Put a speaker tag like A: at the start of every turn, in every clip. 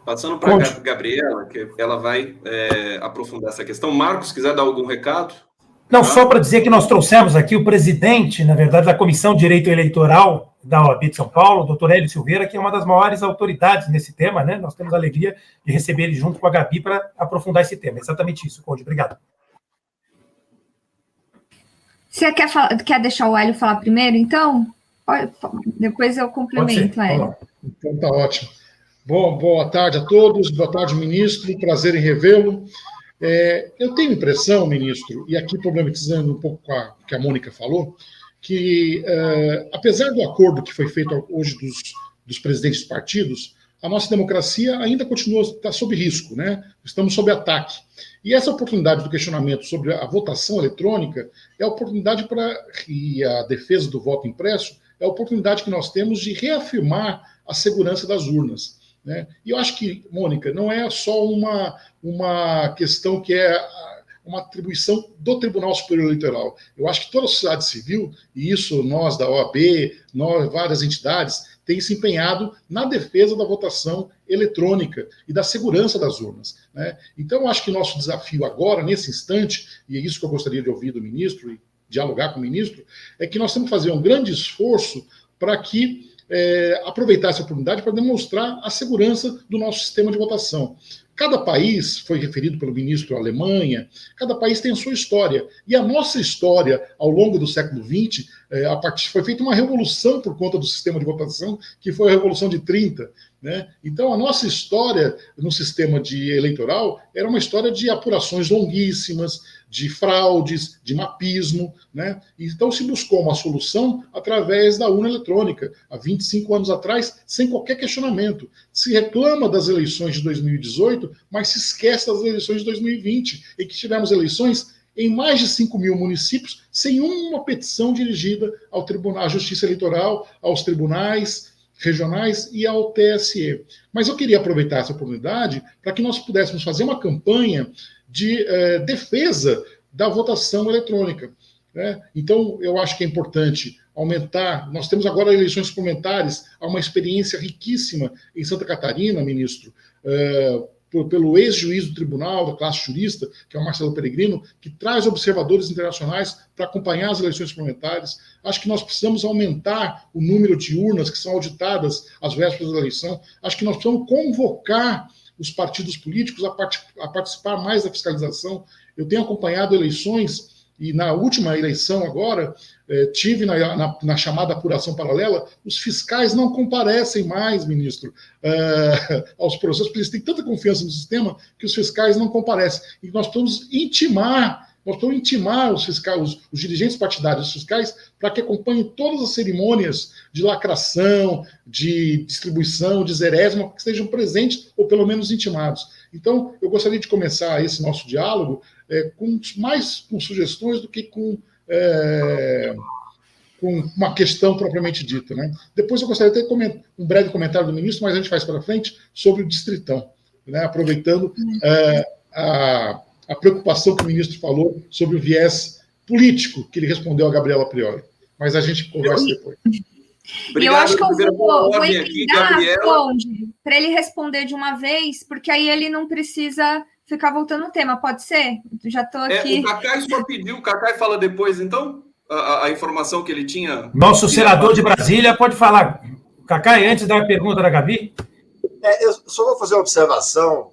A: Passando para a Gabriela, que ela vai aprofundar essa questão. Marcos, quiser dar algum recado?
B: Não, só para dizer que nós trouxemos aqui o presidente, na verdade, da Comissão de Direito Eleitoral da OAB de São Paulo, o doutor Hélio Silveira, que é uma das maiores autoridades nesse tema, né? Nós temos a alegria de receber ele junto com a Gabi para aprofundar esse tema. Exatamente isso, Conde. Obrigado.
C: Você quer deixar o Hélio falar primeiro, então? Depois eu complemento, Hélio.
D: Então tá ótimo. Boa tarde a todos, boa tarde, ministro, prazer em revê-lo. Eu tenho a impressão, ministro, e aqui problematizando um pouco com o que a Mônica falou, que apesar do acordo que foi feito hoje dos presidentes dos partidos, a nossa democracia ainda está sob risco, né? Estamos sob ataque. E essa oportunidade do questionamento sobre a votação eletrônica é a oportunidade e a defesa do voto impresso é a oportunidade que nós temos de reafirmar a segurança das urnas. Né? E eu acho que, Mônica, não é só uma questão que é uma atribuição do Tribunal Superior Eleitoral. Eu acho que toda a sociedade civil, e isso nós da OAB, várias entidades, têm se empenhado na defesa da votação eletrônica e da segurança das urnas. Né? Então, eu acho que o nosso desafio agora, nesse instante, e é isso que eu gostaria de ouvir do ministro e dialogar com o ministro, é que nós temos que fazer um grande esforço para que aproveitar essa oportunidade para demonstrar a segurança do nosso sistema de votação. Cada país, foi referido pelo ministro a Alemanha, cada país tem a sua história. E a nossa história, ao longo do século XX, foi feita uma revolução por conta do sistema de votação, que foi a Revolução de 30. Né? Então, a nossa história no sistema eleitoral era uma história de apurações longuíssimas, de fraudes, de mapismo. Né? Então, se buscou uma solução através da urna eletrônica, há 25 anos atrás, sem qualquer questionamento. Se reclama das eleições de 2018, mas se esquece das eleições de 2020, em que tivemos eleições em mais de 5 mil municípios, sem uma petição dirigida ao Tribunal, à Justiça Eleitoral, aos tribunais regionais e ao TSE. Mas eu queria aproveitar essa oportunidade para que nós pudéssemos fazer uma campanha de defesa da votação eletrônica. Né? Então, eu acho que é importante aumentar. Nós temos agora eleições suplementares, há uma experiência riquíssima em Santa Catarina, ministro, pelo ex-juiz do tribunal, da classe jurista, que é o Marcelo Peregrino, que traz observadores internacionais para acompanhar as eleições suplementares. Acho que nós precisamos aumentar o número de urnas que são auditadas às vésperas da eleição. Acho que nós precisamos convocar os partidos políticos a participar mais da fiscalização. Eu tenho acompanhado eleições, e na última eleição agora, tive na chamada apuração paralela, os fiscais não comparecem mais, ministro, aos processos, porque eles têm tanta confiança no sistema que os fiscais não comparecem. E nós precisamos intimar os fiscais, os dirigentes partidários, os fiscais, para que acompanhem todas as cerimônias de lacração, de distribuição, de zerésima, que estejam presentes ou pelo menos intimados. Então, eu gostaria de começar esse nosso diálogo mais com sugestões do que com uma questão propriamente dita. Né? Depois eu gostaria de ter um breve comentário do ministro, mas a gente faz para frente, sobre o Distritão, né? Aproveitando a preocupação que o ministro falou sobre o viés político que ele respondeu a Gabriela Priori. Mas a gente conversa depois.
C: Obrigado, eu acho que eu vou emendar, Conde, para ele responder de uma vez, porque aí ele não precisa ficar voltando no tema, pode ser? Já estou aqui.
A: O Cacai só pediu, o Cacai fala depois, então, a informação que ele tinha.
B: Nosso senador de Brasília pode falar. Cacai, antes da pergunta da Gabi.
E: Eu só vou fazer uma observação,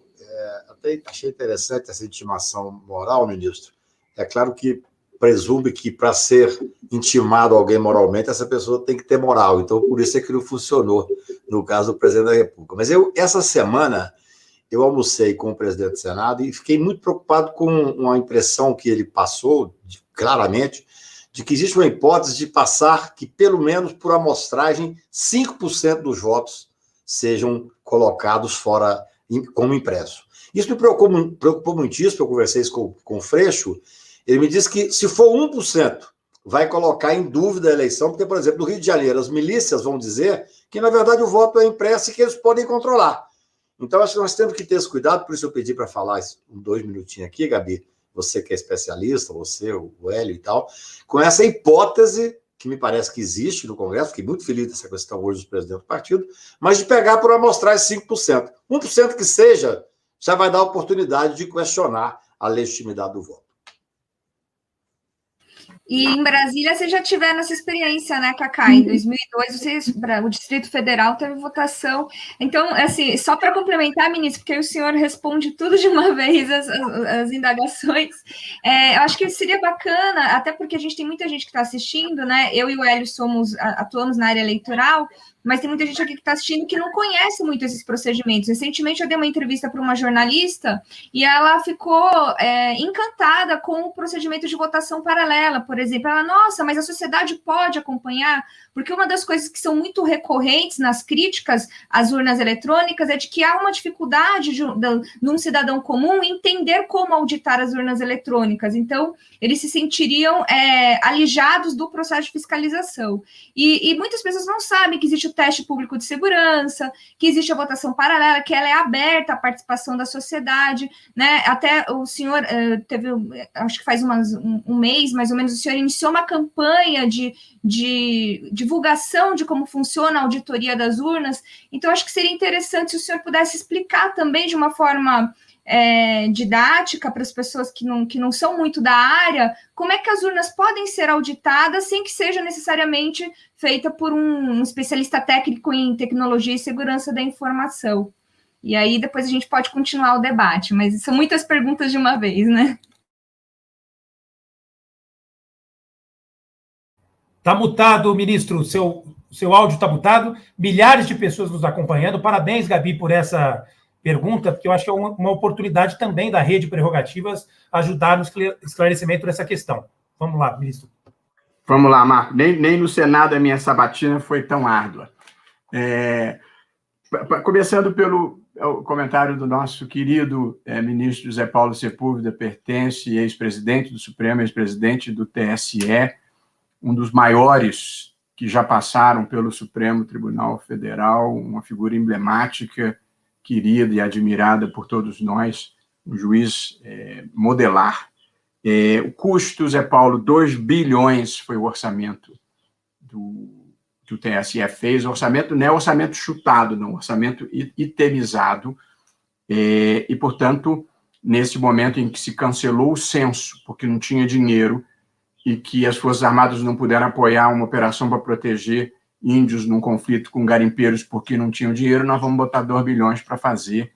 E: até achei interessante essa intimação moral, ministro. É claro que presume que para ser intimado alguém moralmente, essa pessoa tem que ter moral. Então, por isso é que não funcionou no caso do presidente da República. Mas essa semana, eu almocei com o presidente do Senado e fiquei muito preocupado com uma impressão que ele passou, claramente, de que existe uma hipótese de passar que, pelo menos por amostragem, 5% dos votos sejam colocados fora como impresso. Isso me preocupou muitíssimo. Eu conversei isso com o Freixo. Ele me disse que, se for 1%, vai colocar em dúvida a eleição, porque, por exemplo, no Rio de Janeiro, as milícias vão dizer que, na verdade, o voto é impresso e que eles podem controlar. Então, acho que nós temos que ter esse cuidado, por isso eu pedi para falar 2 minutinhos aqui, Gabi, você que é especialista, você, o Hélio e tal, com essa hipótese que me parece que existe no Congresso, fiquei muito feliz dessa questão hoje dos presidentes do partido, mas de pegar por amostrar esses 5%. 1% que seja, já vai dar a oportunidade de questionar a legitimidade do voto.
C: E em Brasília vocês já tiveram essa experiência, né, Cacá? Em 2002, o Distrito Federal teve votação. Então, assim, só para complementar, ministro, porque o senhor responde tudo de uma vez, as indagações, eu acho que seria bacana, até porque a gente tem muita gente que está assistindo, né? Eu e o Hélio atuamos na área eleitoral, mas tem muita gente aqui que está assistindo que não conhece muito esses procedimentos. Recentemente, eu dei uma entrevista para uma jornalista e ela ficou encantada com o procedimento de votação paralela, por exemplo. Ela, nossa, mas a sociedade pode acompanhar? Porque uma das coisas que são muito recorrentes nas críticas às urnas eletrônicas é de que há uma dificuldade de um cidadão comum entender como auditar as urnas eletrônicas. Então, eles se sentiriam alijados do processo de fiscalização. E muitas pessoas não sabem que existe o teste público de segurança, que existe a votação paralela, que ela é aberta à participação da sociedade, né? Até o senhor teve, acho que faz um mês, mais ou menos, o senhor iniciou uma campanha de divulgação de como funciona a auditoria das urnas. Então, acho que seria interessante se o senhor pudesse explicar também de uma forma didática para as pessoas que não são muito da área, como é que as urnas podem ser auditadas sem que seja necessariamente feita por um especialista técnico em tecnologia e segurança da informação. E aí depois a gente pode continuar o debate, mas são muitas perguntas de uma vez, né?
B: Está mutado, ministro, o seu áudio está mutado, milhares de pessoas nos acompanhando. Parabéns, Gabi, por essa pergunta, porque eu acho que é uma oportunidade também da Rede Prerrogativas ajudar no esclarecimento dessa questão. Vamos lá, ministro.
F: Vamos lá, Marco. Nem no Senado a minha sabatina foi tão árdua. Começando pelo comentário do nosso querido ministro José Paulo Sepúlveda Pertence, ex-presidente do Supremo, ex-presidente do TSE, um dos maiores que já passaram pelo Supremo Tribunal Federal, uma figura emblemática, querida e admirada por todos nós, um juiz modelar. O custo, Zé Paulo, 2 bilhões foi o orçamento que o TSE fez. O orçamento não é orçamento chutado, não, orçamento itemizado. E, portanto, nesse momento em que se cancelou o censo, porque não tinha dinheiro, e que as Forças Armadas não puderam apoiar uma operação para proteger índios num conflito com garimpeiros porque não tinham dinheiro, nós vamos botar 2 bilhões para fazer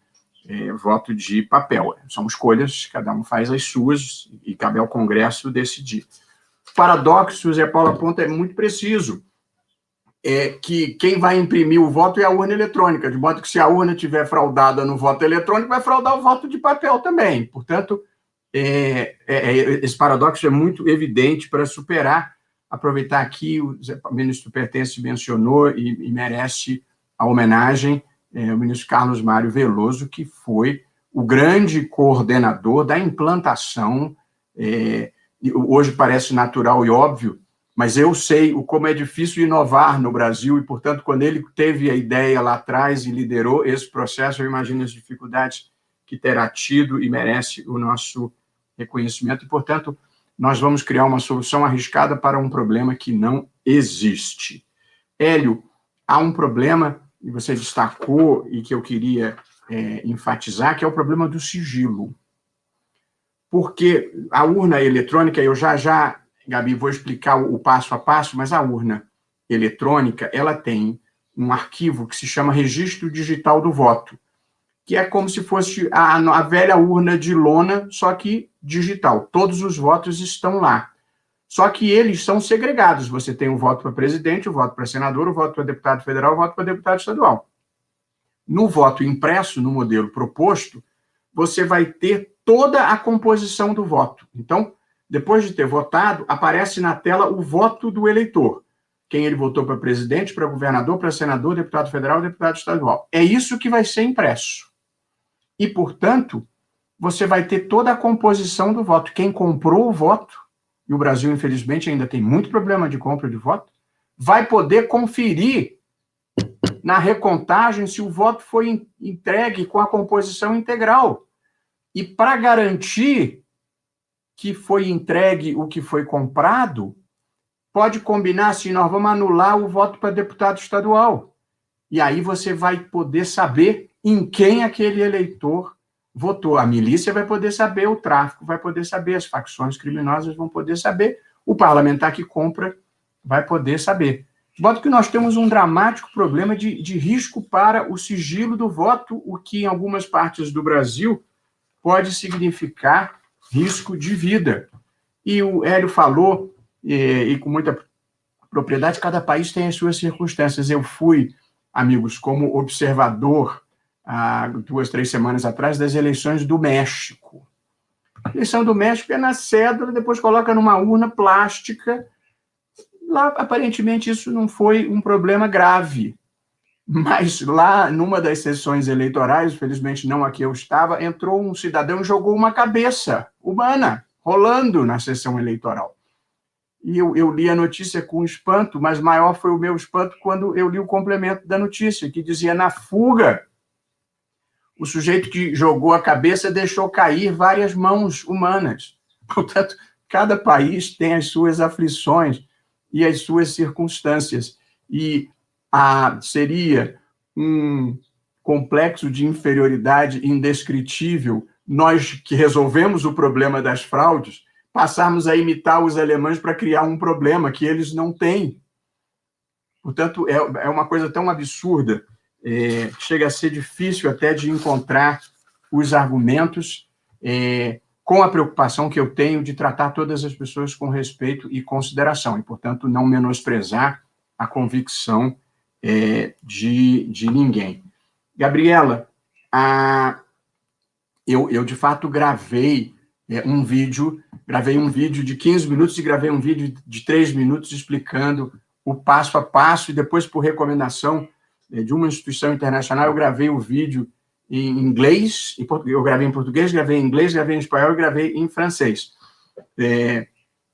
F: voto de papel. São escolhas, cada um faz as suas, e cabe ao Congresso decidir. O paradoxo, Zé Paulo aponta, é muito preciso, que quem vai imprimir o voto é a urna eletrônica, de modo que se a urna estiver fraudada no voto eletrônico, vai fraudar o voto de papel também. Portanto, esse paradoxo é muito evidente para superar. Aproveitar aqui, o ministro Pertence mencionou e merece a homenagem, o ministro Carlos Mário Veloso, que foi o grande coordenador da implantação, hoje parece natural e óbvio, mas eu sei como é difícil inovar no Brasil, e, portanto, quando ele teve a ideia lá atrás e liderou esse processo, eu imagino as dificuldades que terá tido e merece o nosso reconhecimento, e, portanto, nós vamos criar uma solução arriscada para um problema que não existe. Hélio, há um problema, e você destacou, e que eu queria enfatizar, que é o problema do sigilo. Porque a urna eletrônica, eu já, Gabi, vou explicar o passo a passo, mas a urna eletrônica, ela tem um arquivo que se chama Registro Digital do Voto, que é como se fosse a velha urna de lona, só que digital. Todos os votos estão lá. Só que eles são segregados. Você tem o voto para presidente, o voto para senador, o voto para deputado federal, o voto para deputado estadual. No voto impresso, no modelo proposto, você vai ter toda a composição do voto. Então, depois de ter votado, aparece na tela o voto do eleitor. Quem ele votou para presidente, para governador, para senador, deputado federal, deputado estadual. É isso que vai ser impresso. E, portanto, você vai ter toda a composição do voto. Quem comprou o voto, e o Brasil, infelizmente, ainda tem muito problema de compra de voto, vai poder conferir na recontagem se o voto foi entregue com a composição integral. E para garantir que foi entregue o que foi comprado, pode combinar assim, nós vamos anular o voto para deputado estadual. E aí você vai poder saber em quem aquele eleitor votou. A milícia vai poder saber, o tráfico vai poder saber, as facções criminosas vão poder saber, o parlamentar que compra vai poder saber. De modo que nós temos um dramático problema de risco para o sigilo do voto, o que em algumas partes do Brasil pode significar risco de vida. E o Hélio falou, e com muita propriedade, cada país tem as suas circunstâncias. Eu fui, amigos, como observador, há 2, 3 semanas atrás, das eleições do México. A eleição do México é na cédula, depois coloca numa urna plástica. Lá, aparentemente, isso não foi um problema grave. Mas lá, numa das sessões eleitorais, felizmente não a que eu estava, entrou um cidadão e jogou uma cabeça humana, rolando na sessão eleitoral. E eu li a notícia com espanto, mas maior foi o meu espanto quando eu li o complemento da notícia, que dizia, na fuga, o sujeito que jogou a cabeça deixou cair várias mãos humanas. Portanto, cada país tem as suas aflições e as suas circunstâncias. E seria um complexo de inferioridade indescritível nós que resolvemos o problema das fraudes passarmos a imitar os alemães para criar um problema que eles não têm. Portanto, é uma coisa tão absurda, chega a ser difícil até de encontrar os argumentos, com a preocupação que eu tenho de tratar todas as pessoas com respeito e consideração, e, portanto, não menosprezar a convicção de ninguém. Gabriela, eu de fato gravei um vídeo de 15 minutos e gravei um vídeo de 3 minutos explicando o passo a passo, e depois, por recomendação de uma instituição internacional, eu gravei o vídeo em inglês, eu gravei em português, gravei em inglês, gravei em espanhol e gravei em francês.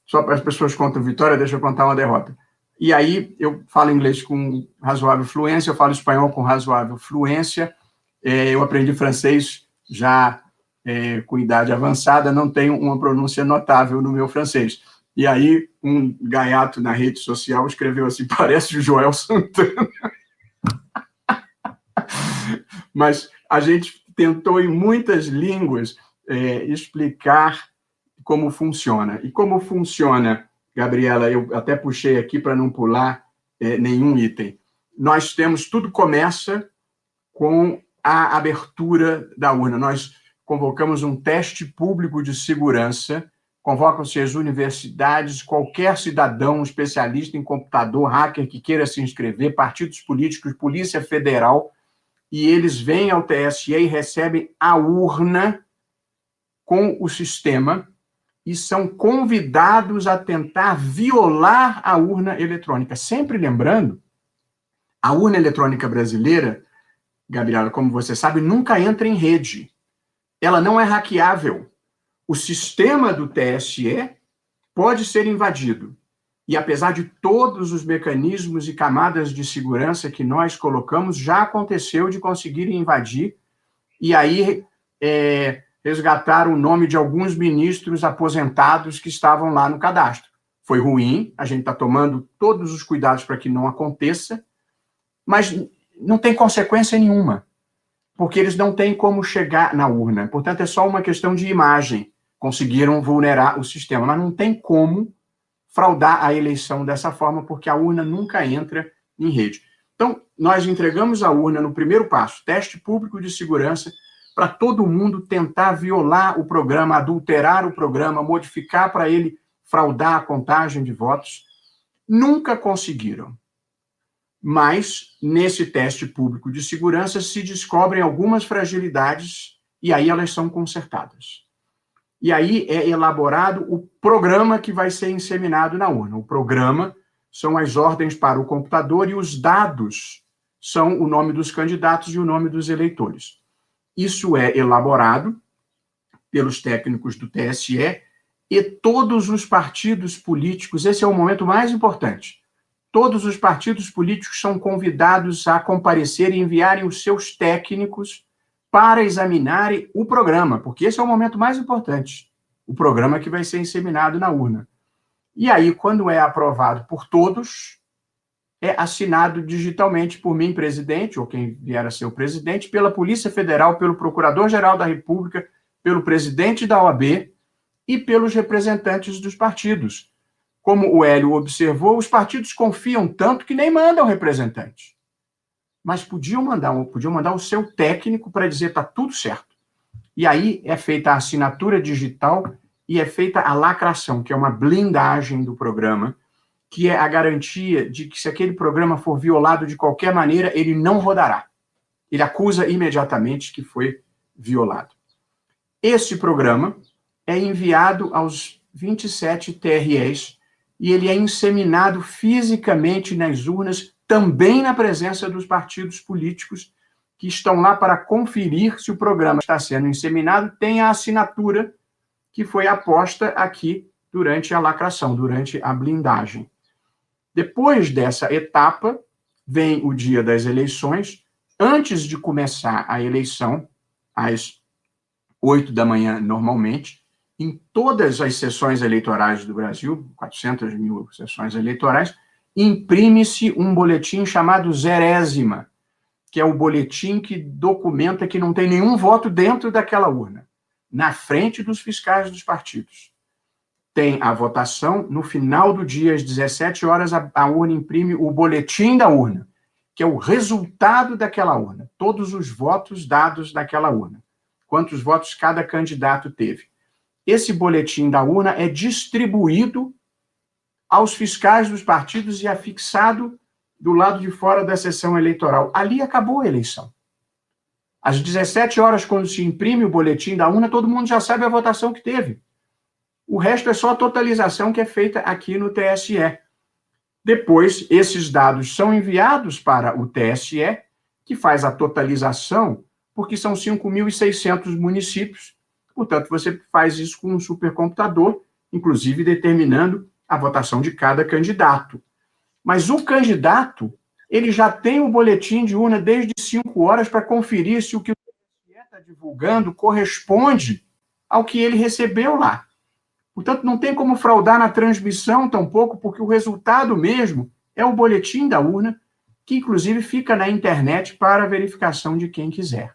F: Só para as pessoas contam vitória, deixa eu contar uma derrota. E aí eu falo inglês com razoável fluência, eu falo espanhol com razoável fluência, eu aprendi francês já com idade avançada, não tenho uma pronúncia notável no meu francês. E aí um gaiato na rede social escreveu assim, parece o Joel Santana. Mas a gente tentou em muitas línguas explicar como funciona. E como funciona, Gabriela, eu até puxei aqui para não pular nenhum item. Nós temos, tudo começa com a abertura da urna. Nós convocamos um teste público de segurança, convocam-se as universidades, qualquer cidadão especialista em computador, hacker que queira se inscrever, partidos políticos, Polícia Federal, e eles vêm ao TSE e recebem a urna com o sistema e são convidados a tentar violar a urna eletrônica. Sempre lembrando, a urna eletrônica brasileira, Gabriela, como você sabe, nunca entra em rede. Ela não é hackeável. O sistema do TSE pode ser invadido. E apesar de todos os mecanismos e camadas de segurança que nós colocamos, já aconteceu de conseguirem invadir e aí resgatar o nome de alguns ministros aposentados que estavam lá no cadastro. Foi ruim, a gente está tomando todos os cuidados para que não aconteça, mas não tem consequência nenhuma, porque eles não têm como chegar na urna. Portanto, é só uma questão de imagem. Conseguiram vulnerar o sistema, mas não tem como fraudar a eleição dessa forma, porque a urna nunca entra em rede. Então, nós entregamos a urna no primeiro passo, teste público de segurança, para todo mundo tentar violar o programa, adulterar o programa, modificar para ele fraudar a contagem de votos. Nunca conseguiram. Mas, nesse teste público de segurança, se descobrem algumas fragilidades e aí elas são consertadas. E aí é elaborado o programa que vai ser inseminado na urna. O programa são as ordens para o computador e os dados são o nome dos candidatos e o nome dos eleitores. Isso é elaborado pelos técnicos do TSE e todos os partidos políticos, esse é o momento mais importante, todos os partidos políticos são convidados a comparecer e enviarem os seus técnicos para examinarem o programa, porque esse é o momento mais importante, o programa que vai ser inseminado na urna. E aí, quando é aprovado por todos, é assinado digitalmente por mim, presidente, ou quem vier a ser o presidente, pela Polícia Federal, pelo Procurador-Geral da República, pelo presidente da OAB e pelos representantes dos partidos. Como o Hélio observou, os partidos confiam tanto que nem mandam representantes. Mas podiam mandar o seu técnico para dizer está tudo certo. E aí é feita a assinatura digital e é feita a lacração, que é uma blindagem do programa, que é a garantia de que se aquele programa for violado de qualquer maneira, ele não rodará. Ele acusa imediatamente que foi violado. Esse programa é enviado aos 27 TREs e ele é inseminado fisicamente nas urnas, também na presença dos partidos políticos que estão lá para conferir se o programa está sendo inseminado, tem a assinatura que foi aposta aqui durante a lacração, durante a blindagem. Depois dessa etapa, vem o dia das eleições. Antes de começar a eleição, às 8 da manhã, normalmente, em todas as sessões eleitorais do Brasil, 400 mil sessões eleitorais, imprime-se um boletim chamado zerésima, que é o boletim que documenta que não tem nenhum voto dentro daquela urna, na frente dos fiscais dos partidos. Tem a votação, no final do dia, às 17 horas, a urna imprime o boletim da urna, que é o resultado daquela urna, todos os votos dados daquela urna, quantos votos cada candidato teve. Esse boletim da urna é distribuído aos fiscais dos partidos e afixado do lado de fora da sessão eleitoral. Ali acabou a eleição. Às 17 horas, quando se imprime o boletim da urna, todo mundo já sabe a votação que teve. O resto é só a totalização que é feita aqui no TSE. Depois, esses dados são enviados para o TSE, que faz a totalização, porque são 5.600 municípios. Portanto, você faz isso com um supercomputador, inclusive determinando a votação de cada candidato. Mas o candidato, ele já tem o boletim de urna desde 5 horas para conferir se o que o TSE está divulgando corresponde ao que ele recebeu lá. Portanto, não tem como fraudar na transmissão tampouco, porque o resultado mesmo é o boletim da urna, que inclusive fica na internet para verificação de quem quiser.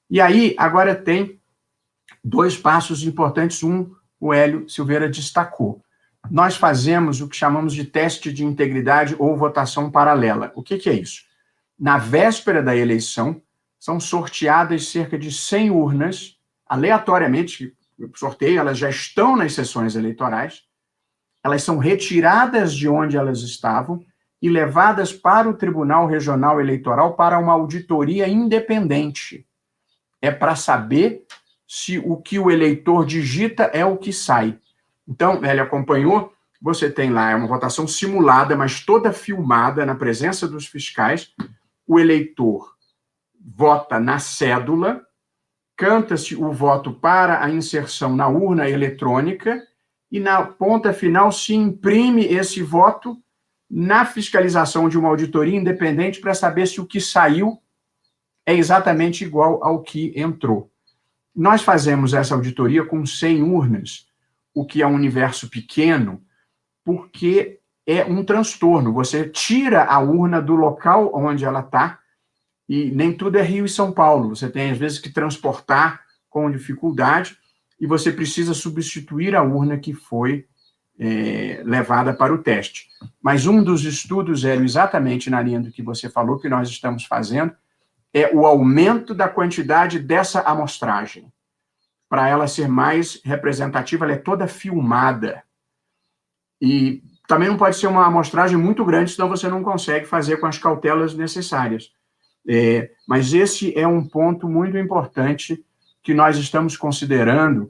F: E aí, agora tem 2 passos importantes. O Hélio Silveira destacou. Nós fazemos o que chamamos de teste de integridade ou votação paralela. O que é isso? Na véspera da eleição, são sorteadas cerca de 100 urnas, aleatoriamente, sorteio, elas já estão nas sessões eleitorais, elas são retiradas de onde elas estavam e levadas para o Tribunal Regional Eleitoral para uma auditoria independente. É para saber se o que o eleitor digita é o que sai. Então, ele acompanhou, você tem lá, é uma votação simulada, mas toda filmada na presença dos fiscais. O eleitor vota na cédula, canta-se o voto para a inserção na urna eletrônica e na ponta final se imprime esse voto na fiscalização de uma auditoria independente para saber se o que saiu é exatamente igual ao que entrou. Nós fazemos essa auditoria com 100 urnas, o que é um universo pequeno, porque é um transtorno. Você tira a urna do local onde ela está, e nem tudo é Rio e São Paulo. Você tem, às vezes, que transportar com dificuldade, e você precisa substituir a urna que foi levada para o teste. Mas um dos estudos, Hélio, exatamente na linha do que você falou, que nós estamos fazendo, é o aumento da quantidade dessa amostragem. Para ela ser mais representativa, ela é toda filmada. E também não pode ser uma amostragem muito grande, senão você não consegue fazer com as cautelas necessárias. Mas esse é um ponto muito importante que nós estamos considerando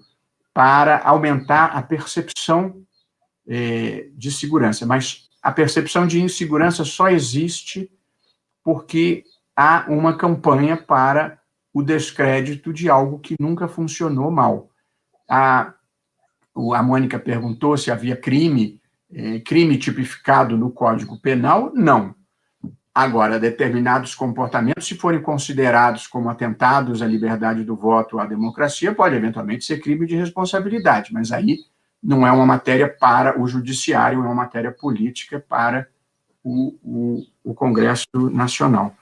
F: para aumentar a percepção de segurança. Mas a percepção de insegurança só existe porque há uma campanha para o descrédito de algo que nunca funcionou mal. A Mônica perguntou se havia crime tipificado no Código Penal. Não. Agora, determinados comportamentos, se forem considerados como atentados à liberdade do voto ou à democracia, pode eventualmente ser crime de responsabilidade, mas aí não é uma matéria para o judiciário, é uma matéria política para o Congresso Nacional.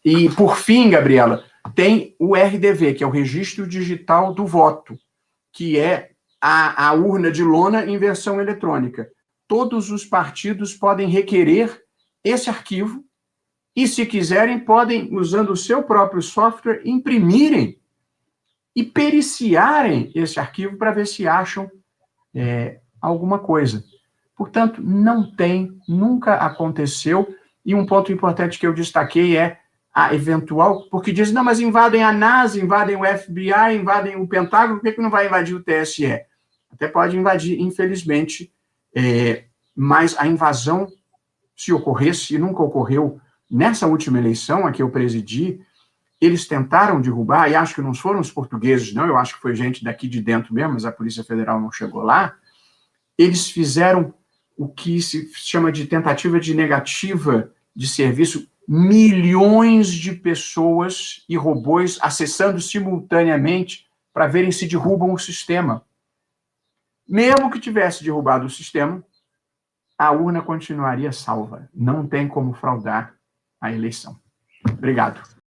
F: E, por fim, Gabriela, tem o RDV, que é o Registro Digital do Voto, que é a urna de lona em versão eletrônica. Todos os partidos podem requerer esse arquivo e, se quiserem, podem, usando o seu próprio software, imprimirem e periciarem esse arquivo para ver se acham alguma coisa. Portanto, não tem, nunca aconteceu, e um ponto importante que eu destaquei é a eventual, porque dizem, não, mas invadem a NASA, invadem o FBI, invadem o Pentágono, por que não vai invadir o TSE? Até pode invadir, infelizmente, mas a invasão, se ocorresse, e nunca ocorreu, nessa última eleição a que eu presidi, eles tentaram derrubar, e acho que não foram os portugueses, não, eu acho que foi gente daqui de dentro mesmo, mas a Polícia Federal não chegou lá, eles fizeram o que se chama de tentativa de negativa de serviço, milhões de pessoas e robôs acessando simultaneamente para verem se derrubam o sistema. Mesmo que tivesse derrubado o sistema, a urna continuaria salva. Não tem como fraudar a eleição. Obrigado.